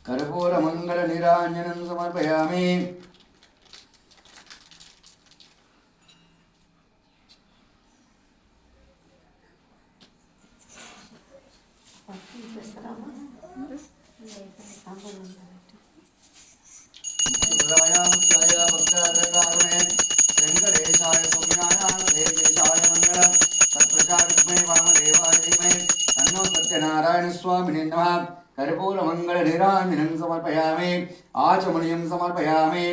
कर्पूरमङ्गलनिराञ्जनं समर्पयामि। वेंकटेशाय सौम्याय देवेशाय मंगलम तत्प्रसाद विद्महे वामदेवाय धीमहि तन्नो सत्यनारायण स्वामिने नमः। कर्पूर मंगल निरांजनं समर्पयामि। आचमनीयं समर्पयामि।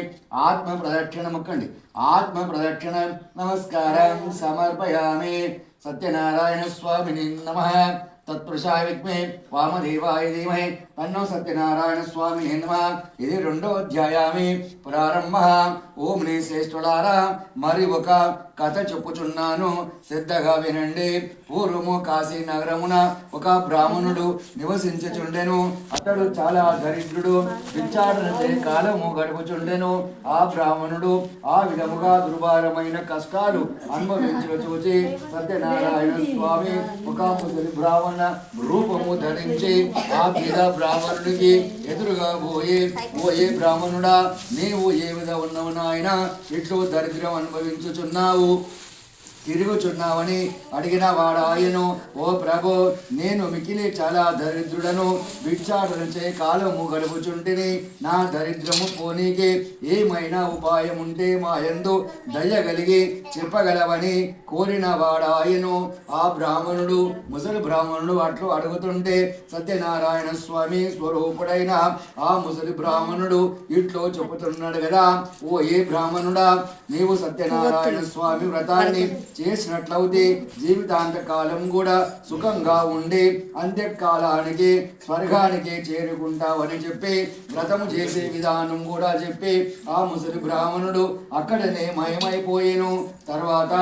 आत्म प्रदक्षिणं कंడి आत्म प्रदक्षिण नमस्कारं समर्पयामि। सत्यनारायण स्वामिने नमः। तत्पुरुषाय विद्महे वामदेवाय धीमहि तन्नो सत्यनारायण स्वामिने नमः। ఇది రెండో అధ్యాయమే ప్రారంభ। ఓం నీ శ్రేష్ఠులారా మరి ఒక కథ చెప్పుచున్నాను, శ్రద్ధగా వినండి। పూర్వము కాశీ నగరమున ఒక బ్రాహ్మణుడు నివసించుచుండెను। అతడు చాలా దరిద్రుడు, విచారణచే కాలము గడుపుచుండెను। ఆ బ్రాహ్మణుడు ఆ విధముగా దుర్భరమైన కష్టాలు అనుభవించుట చూచి సత్యనారాయణ స్వామి ఒక ముసలి బ్రాహ్మణ రూపము ధరించి ఆ పేద బ్రాహ్మణుడికి ఎదురుగా పోయి, ఓ ఏ బ్రాహ్మణుడా, నీవు ఏ విధంగా ఉన్నావు నాయన, ఇట్లు దరిద్రం అనుభవించుచున్నావు, తిరుగుచున్నావని అడిగిన వాడాయను, ఓ ప్రభు, నేను మికిలి చాలా దరిద్రుడను, భిక్షాటనచే కాలము గడుపుచుంటిని, నా దరిద్రము పోనీకి ఏమైనా ఉపాయం ఉంటే మా యందు దయగలిగి చెప్పగలవని కోరిన వాడాయను। ఆ బ్రాహ్మణుడు ముసలి బ్రాహ్మణుడు అట్లు అడుగుతుంటే సత్యనారాయణ స్వామి స్వరూపుడైన ఆ ముసలి బ్రాహ్మణుడు ఇట్లో చెబుతున్నాడు కదా, ఓ ఏ బ్రాహ్మణుడా, నీవు సత్యనారాయణ స్వామి వ్రతాన్ని చేసినట్లయితే జీవితాంత కాలం కూడా సుఖంగా ఉండి అంత్యకాలానికి స్వర్గానికి చేరుకుంటావని చెప్పి వ్రతము చేసే విధానం కూడా చెప్పి ఆ ముసలి బ్రాహ్మణుడు అక్కడనే మయమైపోయేను। తర్వాత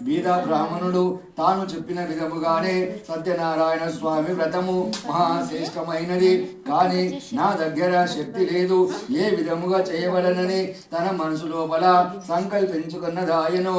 బీద బ్రాహ్మణుడు తాను చెప్పిన విధముగానే సత్యనారాయణ స్వామి వ్రతము మహాశ్రేష్టమైనది, కానీ నా దగ్గర శక్తి లేదు, ఏ విధముగా చేయవలనని తన మనసు లోపల సంకల్పించుకున్నదాయను।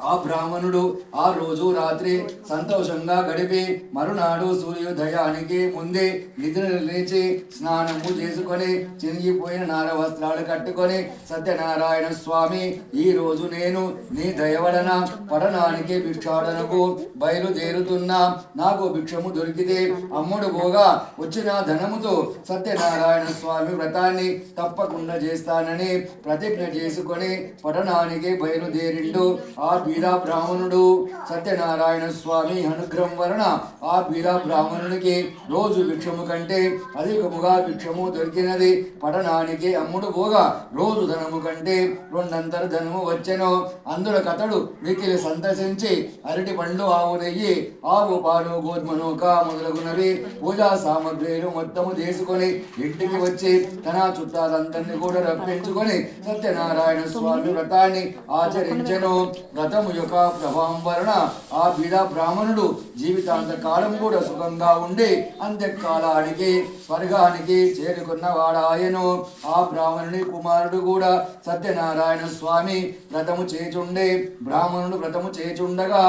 ఆ బ్రాహ్మణుడు ఆ రోజు రాత్రి సంతోషంగా గడిపి మరునాడు సూర్యోదయానికి ముందే నిద్ర లేచి స్నానము చేసుకొని చినిగిపోయిన నార వస్త్రాలు కట్టుకొని సత్యనారాయణ స్వామి, ఈ రోజు నేను నీ దయవలన పట్టణానికి భిక్షాటనకు బయలుదేరుతున్నా, నాకు భిక్షము దొరికితే అమ్ముడు పోగా వచ్చిన ధనముతో సత్యనారాయణ స్వామి వ్రతాన్ని తప్పకుండా చేస్తానని ప్రతిజ్ఞ చేసుకొని పట్టణానికి బయలుదేరిండు। ఆ బీద బ్రాహ్మణుడు సత్యనారాయణ స్వామి అనుగ్రహం వలన ఆ బీద బ్రాహ్మణునికి రోజు భిక్షము కంటే అధికముగా భిక్షము దొరికినది। పట్టణానికి అమ్ముడు పోగా రోజు ధనము కంటే రెండంతర ధనము వచ్చెను। అందులో కథడు మికిలి సంతసించి అరటి పండ్లు, ఆవు నెయ్యి, ఆవు పాలు, గోధుమ నూక మొదలగునవి పూజా సామగ్రిలు మొత్తము తీసుకొని ఇంటికి వచ్చి తన చుట్టాలందరినీ కూడా రప్పించుకొని సత్యనారాయణ స్వామి వ్రతాన్ని ఆచరించెను। వ్రతము యొక్క ప్రభావం వలన ఆ బీద బ్రాహ్మణుడు జీవితాంత కాలం కూడా సుఖంగా ఉండి అంత్యకాలానికి స్వర్గానికి చేరుకున్న వాడాయను। ఆ బ్రాహ్మణుని కుమారుడు కూడా సత్యనారాయణ స్వామి వ్రతము చేచుండే। బ్రాహ్మణుడు వ్రతము చేచుండగా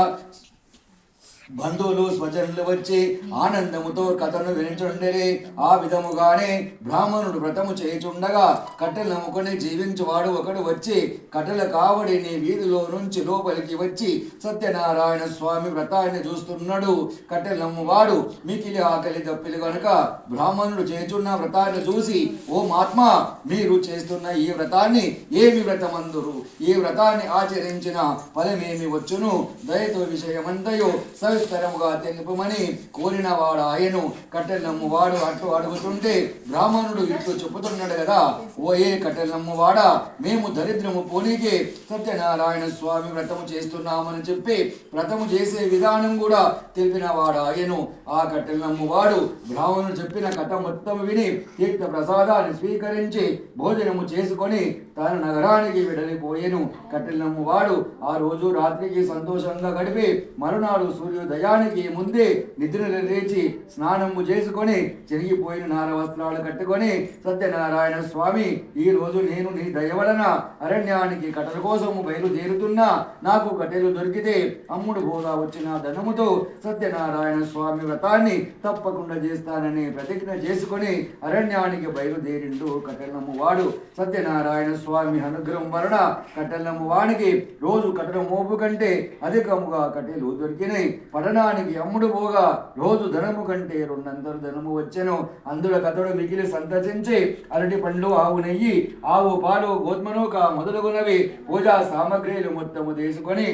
బంధువులు స్వజనులు వచ్చి ఆనందముతో కథను వినిచుండేది। ఆ విధముగానే బ్రాహ్మణుడు వ్రతము చేయుచుండగా కట్టెలు నమ్ముకొని జీవించువాడు ఒకడు వచ్చి కట్టెల కావడిని వీధిలో నుంచి లోపలికి వచ్చి సత్యనారాయణ స్వామి వ్రతాన్ని చూస్తున్నాడు। కట్టెలు నమ్మువాడు మికిలి ఆకలి తప్పిలు కనుక బ్రాహ్మణుడు చేయుచున్న వ్రతాన్ని చూసి, ఓ మహాత్మా, మీరు చేస్తున్న ఈ వ్రతాన్ని ఏమి వ్రతమందురు, ఈ వ్రతాన్ని ఆచరించిన ఫలమేమి వచ్చును, దయతో విషయమంతయో సవిస్తరముగా తెలుపమని కోరిన వాడు ఆయను। కట్టెలు నమ్మువాడు అట్లు అడుగుతుంటే బ్రాహ్మణుడు ఇట్లు చెప్పుతున్నాడు కదా, ఓ ఏ కట్టెలు నమ్మువాడా, మేము దరిద్రము పోనీకి సత్యనారాయణ స్వామి వ్రతము చేస్తున్నామని చెప్పి వ్రతము చేసే విధానం కూడా తెలిపిన వాడు ఆయను। ఆ కట్టెలు నమ్మువాడు బ్రాహ్మణుడు చెప్పిన కథ మొత్తం విని తీర్థ ప్రసాదాన్ని స్వీకరించి భోజనము చేసుకొని తన నగరానికి వెడలిపోయేను। కట్టెలు నమ్మువాడు ఆ రోజు రాత్రికి సంతోషంగా గడిపి మరునాడు సూర్యోదయం సూర్యోదయానికి ముందే నిద్ర లేచి స్నానము చేసుకొని చెరిగిపోయిన నార వస్త్రాలు కట్టుకొని సత్యనారాయణ స్వామి ఈ రోజు నేను నీ దయ వలన అరణ్యానికి కట్టెల కోసము బయలుదేరుతున్నా నాకు కట్టెలు దొరికితే అమ్ముడు పోగా వచ్చిన ధనముతో సత్యనారాయణ స్వామి వ్రతాన్ని తప్పకుండా చేస్తానని ప్రతిజ్ఞ చేసుకొని అరణ్యానికి బయలుదేరిండు కట్టెలమ్ము వాడు. సత్యనారాయణ స్వామి అనుగ్రహం వలన కట్టెలమ్ము వానికి రోజు కట్టెల మోపు కంటే అధికముగా కట్టెలు దొరికినాయి. పట్టణానికి అమ్ముడు పోగా రోజు ధనము కంటే రెండంతలు ధనము వచ్చెను. అందులో కథడు మిగిలి సంతసించి అరటి పండ్లు, ఆవు నెయ్యి, ఆవు పాలు, గోధుమనూక మొదలుగునవి పూజా సామగ్రిలు మొత్తము తీసుకొని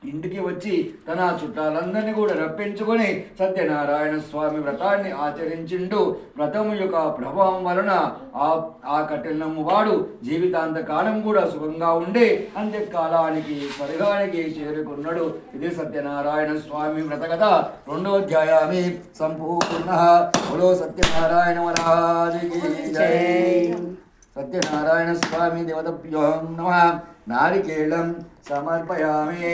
ఇంటికి వచ్చి తన చుట్టాలందరినీ కూడా రప్పించుకొని సత్యనారాయణ స్వామి వ్రతాన్ని ఆచరించిండు. వ్రతము యొక్క ప్రభావం వలన ఆ కట్టెలమ్ము వాడు జీవితాంత కాలం కూడా సుఖంగా ఉండి అంత్యకాలానికి స్వర్గానికి చేరుకున్నాడు. ఇది సత్యనారాయణ స్వామి వ్రత కథ. 2వ అధ్యాయాన్ని సంపూర్ణ. బలో సత్యనారాయణ మహారాజుకి జై. సత్యనారాయణ స్వామి దేవతభ్యో నమః. నారికేళం సమర్పయామి.